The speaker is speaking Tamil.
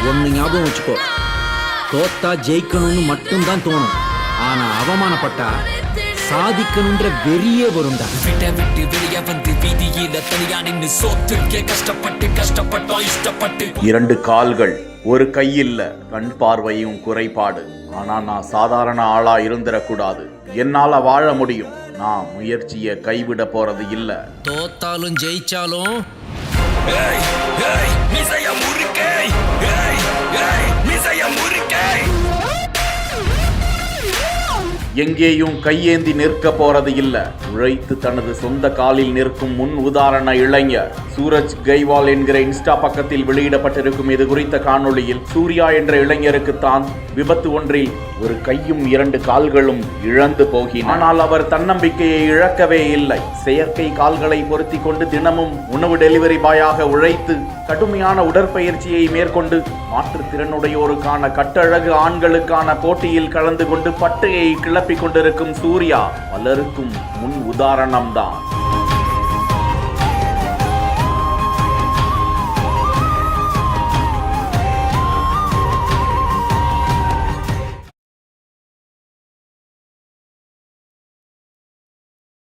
ஒன்னு ஞாபகம் வச்சுக்கோ, தோத்தா ஜெயிக்கணும்னு மட்டும்தான் தோணும், ஆனா அவமானப்பட்டா சாதிக்கணும்ன்ற வெறியே வரும்டா. விட்டு விட்டு வெளிய வந்து வீதியில தனியா நின்னு சோத்துக்கே கஷ்டப்பட்டு இஷ்டப்பட்டு. 2 கால்கள், ஒரு கை இல்ல, கண் பார்வையும் குறைபாடு. ஆனா நான் சாதாரண ஆளா இருந்துடக்கூடாது. என்னால வாழ முடியும். நான் முயற்சியை கைவிட போறது இல்ல. தோத்தாலும் ஜெயிச்சாலும் எங்கேயும் கையேந்தி நிற்க போறது இல்ல. உழைத்து தனது சொந்த காலில் நிற்கும் முன் உதாரண இளைஞர் சூரஜ் கைவால் என்கிற இன்ஸ்டா பக்கத்தில் வெளியிடப்பட்டிருக்கும் இது குறித்த காணொளியில் சூர்யா என்ற இளைஞருக்கு தான் விபத்து ஒன்றில் ஒரு கையும் 2 கால்களும் இழந்து போகின. ஆனால் அவர் தன்னம்பிக்கையை இழக்கவே இல்லை. செயற்கை கால்களை பொருத்தி கொண்டு தினமும் உணவு டெலிவரி பாயாக உழைத்து கடுமையான உடற்பயிற்சியை மேற்கொண்டு மாற்றுத்திறனுடையோருக்கான கட்டழகு ஆண்களுக்கான போட்டியில் கலந்து கொண்டு பட்டையை கிளப்பிக் கொண்டிருக்கும் சூர்யா பலருக்கும் முன் உதாரணம்தான்.